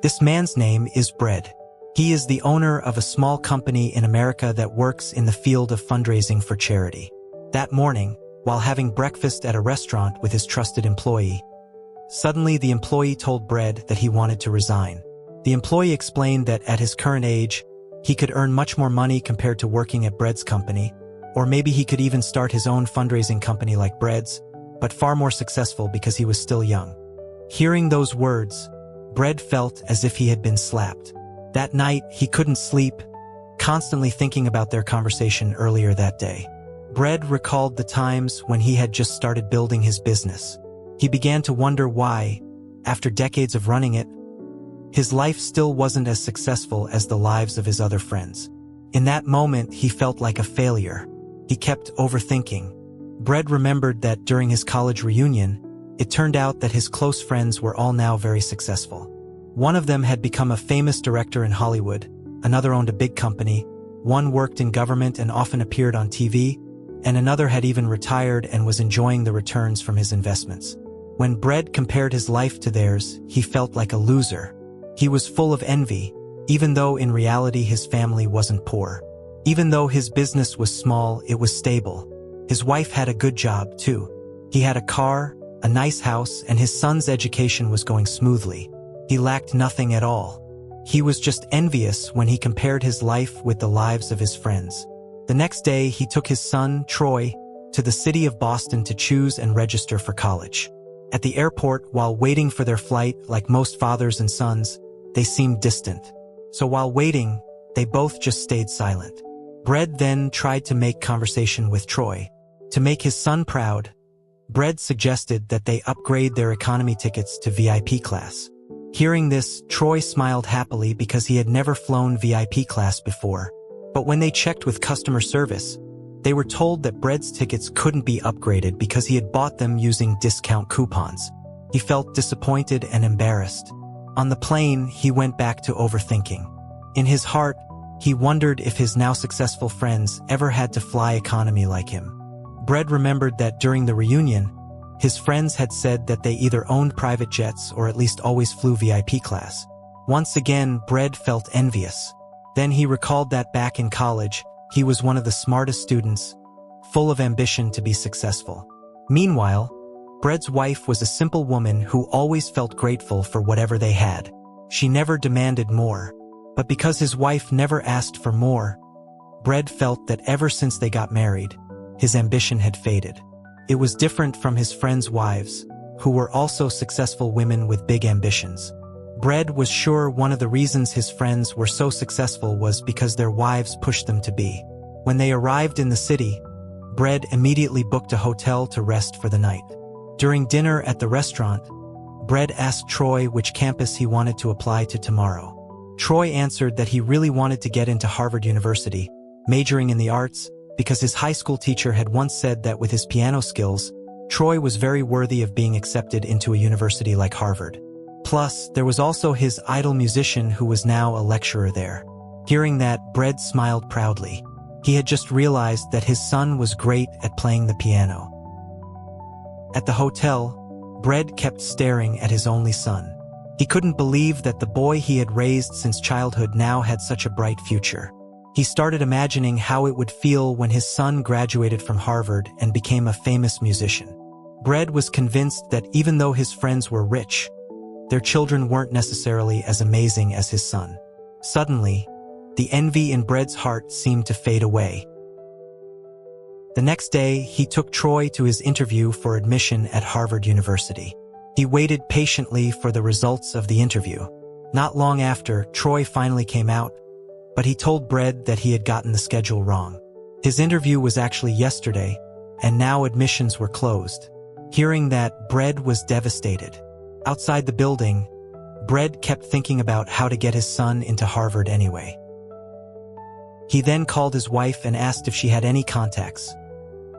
This man's name is Brad. He is the owner of a small company in America that works in the field of fundraising for charity. That morning, while having breakfast at a restaurant with his trusted employee, suddenly the employee told Brad that he wanted to resign. The employee explained that at his current age, he could earn much more money compared to working at Brad's company, or maybe he could even start his own fundraising company like Brad's, but far more successful because he was still young. Hearing those words, Brad felt as if he had been slapped. That night, he couldn't sleep, constantly thinking about their conversation earlier that day. Brad recalled the times when he had just started building his business. He began to wonder why, after decades of running it, his life still wasn't as successful as the lives of his other friends. In that moment, he felt like a failure. He kept overthinking. Brad remembered that during his college reunion, it turned out that his close friends were all now very successful. One of them had become a famous director in Hollywood, another owned a big company, one worked in government and often appeared on TV, and another had even retired and was enjoying the returns from his investments. When Brad compared his life to theirs, he felt like a loser. He was full of envy, even though in reality his family wasn't poor. Even though his business was small, it was stable. His wife had a good job, too. He had a car, a nice house, and his son's education was going smoothly. He lacked nothing at all. He was just envious when he compared his life with the lives of his friends. The next day, he took his son, Troy, to the city of Boston to choose and register for college. At the airport, while waiting for their flight, like most fathers and sons, they seemed distant. So while waiting, they both just stayed silent. Brad then tried to make conversation with Troy. To make his son proud, Brad suggested that they upgrade their economy tickets to VIP class. Hearing this, Troy smiled happily because he had never flown VIP class before. But when they checked with customer service, they were told that Brad's tickets couldn't be upgraded because he had bought them using discount coupons. He felt disappointed and embarrassed. On the plane, he went back to overthinking. In his heart, he wondered if his now successful friends ever had to fly economy like him. Brad remembered that during the reunion, his friends had said that they either owned private jets or at least always flew VIP class. Once again, Brad felt envious. Then he recalled that back in college, he was one of the smartest students, full of ambition to be successful. Meanwhile, Brad's wife was a simple woman who always felt grateful for whatever they had. She never demanded more. But because his wife never asked for more, Brad felt that ever since they got married, his ambition had faded. It was different from his friends' wives, who were also successful women with big ambitions. Brad was sure one of the reasons his friends were so successful was because their wives pushed them to be. When they arrived in the city, Brad immediately booked a hotel to rest for the night. During dinner at the restaurant, Brad asked Troy which campus he wanted to apply to tomorrow. Troy answered that he really wanted to get into Harvard University, majoring in the arts, because his high school teacher had once said that with his piano skills, Troy was very worthy of being accepted into a university like Harvard. Plus, there was also his idol musician who was now a lecturer there. Hearing that, Brad smiled proudly. He had just realized that his son was great at playing the piano. At the hotel, Brad kept staring at his only son. He couldn't believe that the boy he had raised since childhood now had such a bright future. He started imagining how it would feel when his son graduated from Harvard and became a famous musician. Brad was convinced that even though his friends were rich, their children weren't necessarily as amazing as his son. Suddenly, the envy in Brad's heart seemed to fade away. The next day, he took Troy to his interview for admission at Harvard University. He waited patiently for the results of the interview. Not long after, Troy finally came out, but he told Brad that he had gotten the schedule wrong. His interview was actually yesterday, and now admissions were closed. Hearing that, Brad was devastated. Outside the building, Brad kept thinking about how to get his son into Harvard anyway. He then called his wife and asked if she had any contacts,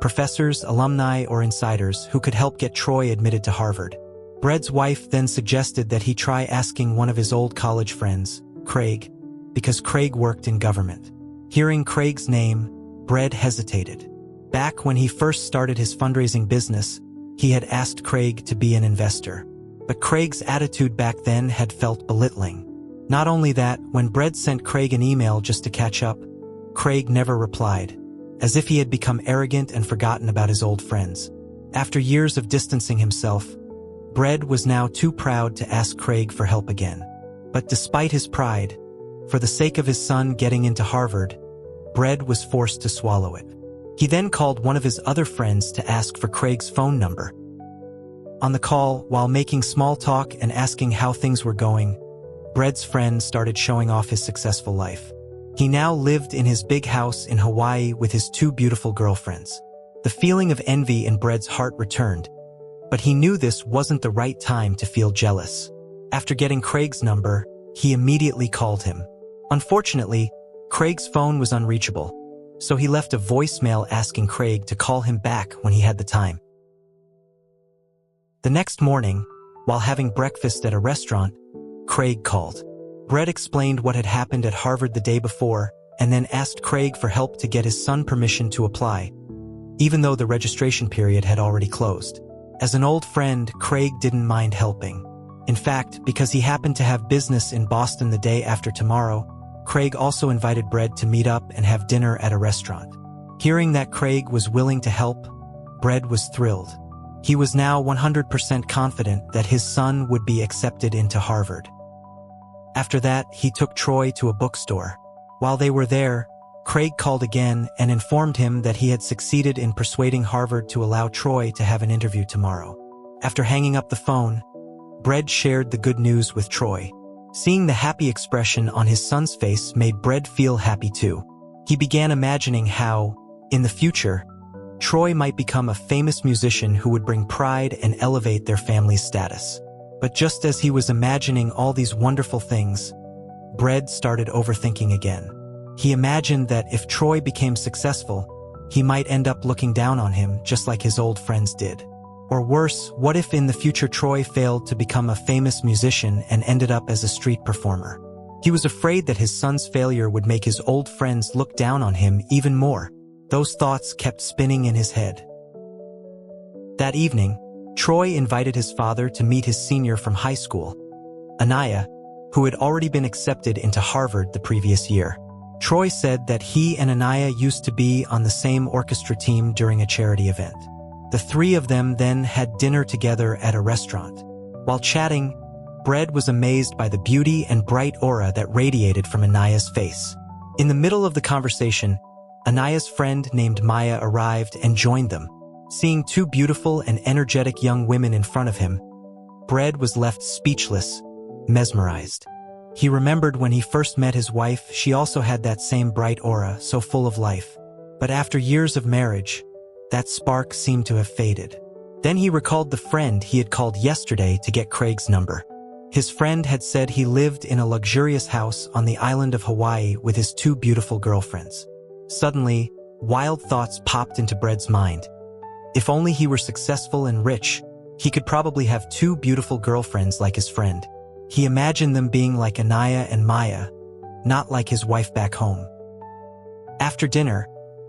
professors, alumni, or insiders who could help get Troy admitted to Harvard. Brad's wife then suggested that he try asking one of his old college friends, Craig, because Craig worked in government. Hearing Craig's name, Brad hesitated. Back when he first started his fundraising business, he had asked Craig to be an investor. But Craig's attitude back then had felt belittling. Not only that, when Brad sent Craig an email just to catch up, Craig never replied, as if he had become arrogant and forgotten about his old friends. After years of distancing himself, Brad was now too proud to ask Craig for help again. But despite his pride, for the sake of his son getting into Harvard, Brad was forced to swallow it. He then called one of his other friends to ask for Craig's phone number. On the call, while making small talk and asking how things were going, Brad's friend started showing off his successful life. He now lived in his big house in Hawaii with his 2 beautiful girlfriends. The feeling of envy in Brad's heart returned, but he knew this wasn't the right time to feel jealous. After getting Craig's number, he immediately called him. Unfortunately, Craig's phone was unreachable, so he left a voicemail asking Craig to call him back when he had the time. The next morning, while having breakfast at a restaurant, Craig called. Brad explained what had happened at Harvard the day before and then asked Craig for help to get his son permission to apply, even though the registration period had already closed. As an old friend, Craig didn't mind helping. In fact, because he happened to have business in Boston the day after tomorrow, Craig also invited Brad to meet up and have dinner at a restaurant. Hearing that Craig was willing to help, Brad was thrilled. He was now 100% confident that his son would be accepted into Harvard. After that, he took Troy to a bookstore. While they were there, Craig called again and informed him that he had succeeded in persuading Harvard to allow Troy to have an interview tomorrow. After hanging up the phone, Brad shared the good news with Troy. Seeing the happy expression on his son's face made Brad feel happy too. He began imagining how, in the future, Troy might become a famous musician who would bring pride and elevate their family's status. But just as he was imagining all these wonderful things, Brad started overthinking again. He imagined that if Troy became successful, he might end up looking down on him just like his old friends did. Or worse, what if in the future Troy failed to become a famous musician and ended up as a street performer? He was afraid that his son's failure would make his old friends look down on him even more. Those thoughts kept spinning in his head. That evening, Troy invited his father to meet his senior from high school, Anaya, who had already been accepted into Harvard the previous year. Troy said that he and Anaya used to be on the same orchestra team during a charity event. The 3 of them then had dinner together at a restaurant. While chatting, Brad was amazed by the beauty and bright aura that radiated from Anaya's face. In the middle of the conversation, Anaya's friend named Maya arrived and joined them. Seeing 2 beautiful and energetic young women in front of him, Brad was left speechless, mesmerized. He remembered when he first met his wife, she also had that same bright aura, so full of life. But after years of marriage, that spark seemed to have faded. Then he recalled the friend he had called yesterday to get Craig's number. His friend had said he lived in a luxurious house on the island of Hawaii with his 2 beautiful girlfriends. Suddenly, wild thoughts popped into Brad's mind. If only he were successful and rich, he could probably have 2 beautiful girlfriends like his friend. He imagined them being like Anaya and Maya, not like his wife back home. After dinner,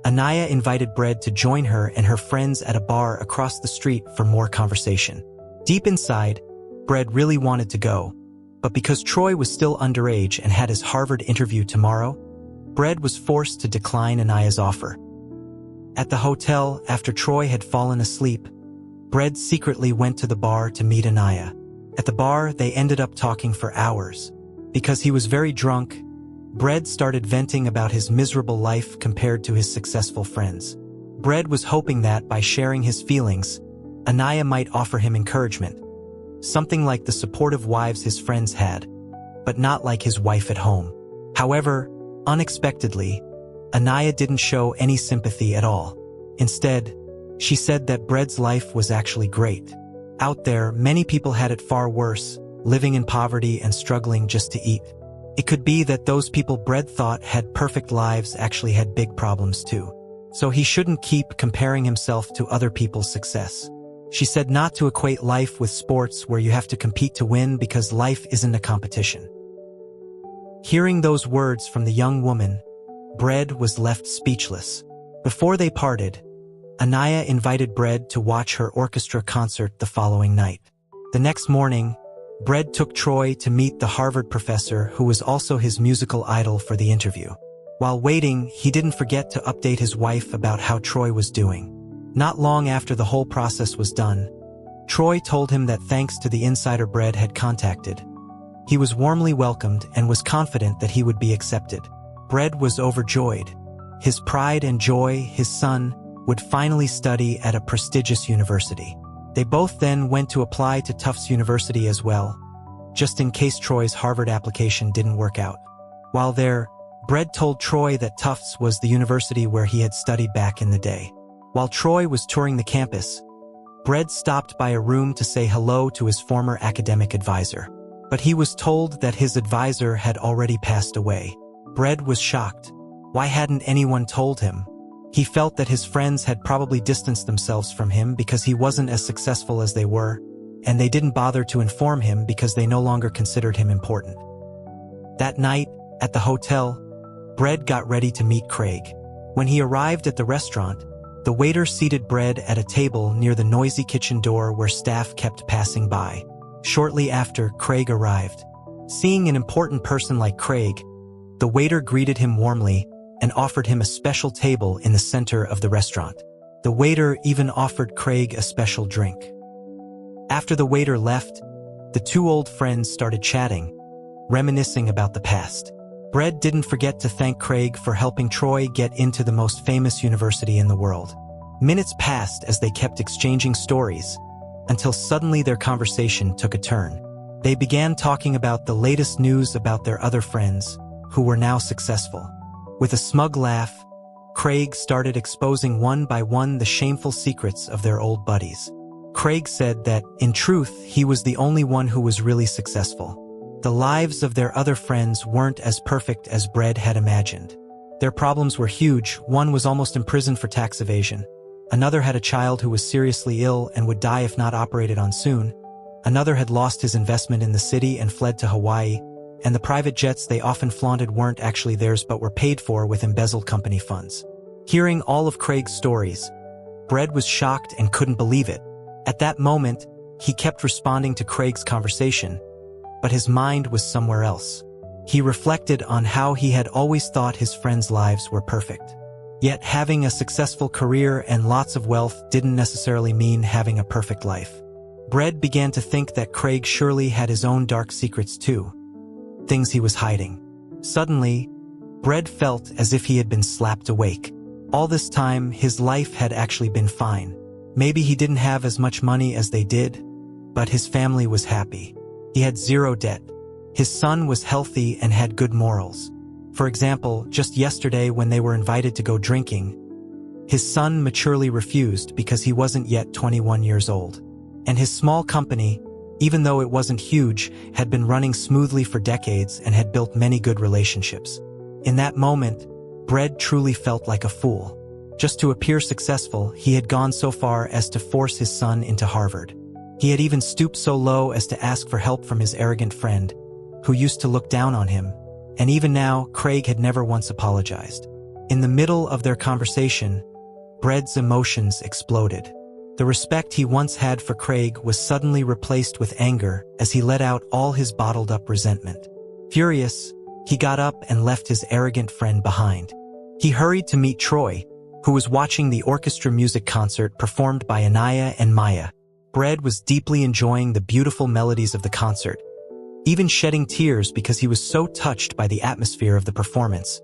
Anaya invited Brad to join her and her friends at a bar across the street for more conversation. Deep inside, Brad really wanted to go, but because Troy was still underage and had his Harvard interview tomorrow, Brad was forced to decline Anaya's offer. At the hotel, after Troy had fallen asleep, Brad secretly went to the bar to meet Anaya. At the bar, they ended up talking for hours. Because he was very drunk, Brad started venting about his miserable life compared to his successful friends. Brad was hoping that by sharing his feelings, Anaya might offer him encouragement, something like the supportive wives his friends had, but not like his wife at home. However, unexpectedly, Anaya didn't show any sympathy at all. Instead, she said that Brad's life was actually great. Out there, many people had it far worse, living in poverty and struggling just to eat. It could be that those people Brad thought had perfect lives actually had big problems too. So he shouldn't keep comparing himself to other people's success. She said not to equate life with sports where you have to compete to win because life isn't a competition. Hearing those words from the young woman, Brad was left speechless. Before they parted, Anaya invited Brad to watch her orchestra concert the following night. The next morning, Brad took Troy to meet the Harvard professor who was also his musical idol for the interview. While waiting, he didn't forget to update his wife about how Troy was doing. Not long after the whole process was done, Troy told him that thanks to the insider Brad had contacted, he was warmly welcomed and was confident that he would be accepted. Brad was overjoyed. His pride and joy, his son, would finally study at a prestigious university. They both then went to apply to Tufts University as well, just in case Troy's Harvard application didn't work out. While there, Brad told Troy that Tufts was the university where he had studied back in the day. While Troy was touring the campus, Brad stopped by a room to say hello to his former academic advisor. But he was told that his advisor had already passed away. Brad was shocked. Why hadn't anyone told him? He felt that his friends had probably distanced themselves from him because he wasn't as successful as they were, and they didn't bother to inform him because they no longer considered him important. That night, at the hotel, Brad got ready to meet Craig. When he arrived at the restaurant, the waiter seated Brad at a table near the noisy kitchen door where staff kept passing by. Shortly after, Craig arrived. Seeing an important person like Craig, the waiter greeted him warmly and offered him a special table in the center of the restaurant. The waiter even offered Craig a special drink. After the waiter left, the two old friends started chatting, reminiscing about the past. Brad didn't forget to thank Craig for helping Troy get into the most famous university in the world. Minutes passed as they kept exchanging stories, until suddenly their conversation took a turn. They began talking about the latest news about their other friends, who were now successful. With a smug laugh, Craig started exposing one by one the shameful secrets of their old buddies. Craig said that, in truth, he was the only one who was really successful. The lives of their other friends weren't as perfect as Brad had imagined. Their problems were huge. One was almost imprisoned for tax evasion. Another had a child who was seriously ill and would die if not operated on soon. Another had lost his investment in the city and fled to Hawaii. And the private jets they often flaunted weren't actually theirs but were paid for with embezzled company funds. Hearing all of Craig's stories, Brad was shocked and couldn't believe it. At that moment, he kept responding to Craig's conversation, but his mind was somewhere else. He reflected on how he had always thought his friends' lives were perfect. Yet having a successful career and lots of wealth didn't necessarily mean having a perfect life. Brad began to think that Craig surely had his own dark secrets too. Things he was hiding. Suddenly, Brad felt as if he had been slapped awake. All this time, his life had actually been fine. Maybe he didn't have as much money as they did, but his family was happy. He had zero debt. His son was healthy and had good morals. For example, just yesterday when they were invited to go drinking, his son maturely refused because he wasn't yet 21 years old. And his small company, even though it wasn't huge, had been running smoothly for decades and had built many good relationships. In that moment, Brad truly felt like a fool. Just to appear successful, he had gone so far as to force his son into Harvard. He had even stooped so low as to ask for help from his arrogant friend, who used to look down on him. And even now, Craig had never once apologized. In the middle of their conversation, Brad's emotions exploded. The respect he once had for Craig was suddenly replaced with anger as he let out all his bottled-up resentment. Furious, he got up and left his arrogant friend behind. He hurried to meet Troy, who was watching the orchestra music concert performed by Anaya and Maya. Brad was deeply enjoying the beautiful melodies of the concert, even shedding tears because he was so touched by the atmosphere of the performance,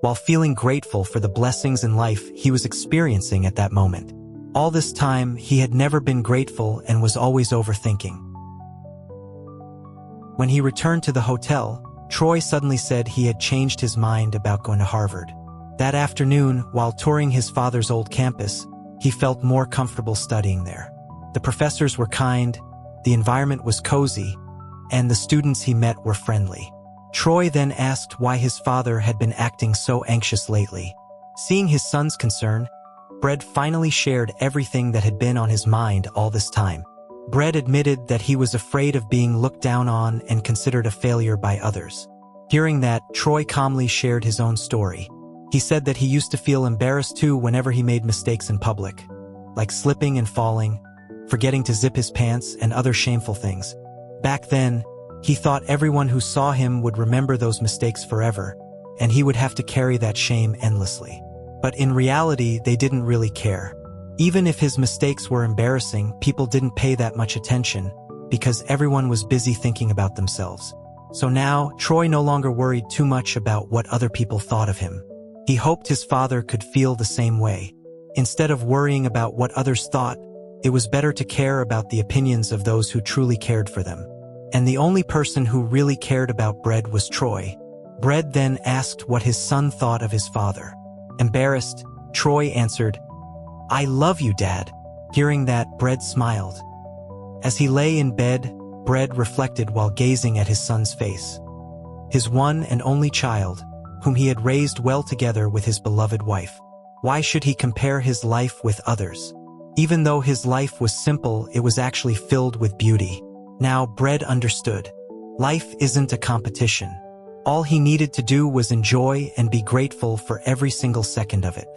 while feeling grateful for the blessings in life he was experiencing at that moment. All this time, he had never been grateful and was always overthinking. When he returned to the hotel, Troy suddenly said he had changed his mind about going to Harvard. That afternoon, while touring his father's old campus, he felt more comfortable studying there. The professors were kind, the environment was cozy, and the students he met were friendly. Troy then asked why his father had been acting so anxious lately. Seeing his son's concern, Brad finally shared everything that had been on his mind all this time. Brad admitted that he was afraid of being looked down on and considered a failure by others. Hearing that, Troy calmly shared his own story. He said that he used to feel embarrassed too whenever he made mistakes in public, like slipping and falling, forgetting to zip his pants, and other shameful things. Back then, he thought everyone who saw him would remember those mistakes forever, and he would have to carry that shame endlessly. But in reality, they didn't really care. Even if his mistakes were embarrassing, people didn't pay that much attention because everyone was busy thinking about themselves. So now, Troy no longer worried too much about what other people thought of him. He hoped his father could feel the same way. Instead of worrying about what others thought, it was better to care about the opinions of those who truly cared for them. And the only person who really cared about Brad was Troy. Brad then asked what his son thought of his father. Embarrassed, Troy answered, "I love you, Dad." Hearing that, Brad smiled. As he lay in bed, Brad reflected while gazing at his son's face. His one and only child, whom he had raised well together with his beloved wife. Why should he compare his life with others? Even though his life was simple, it was actually filled with beauty. Now Brad understood. Life isn't a competition. All he needed to do was enjoy and be grateful for every single second of it.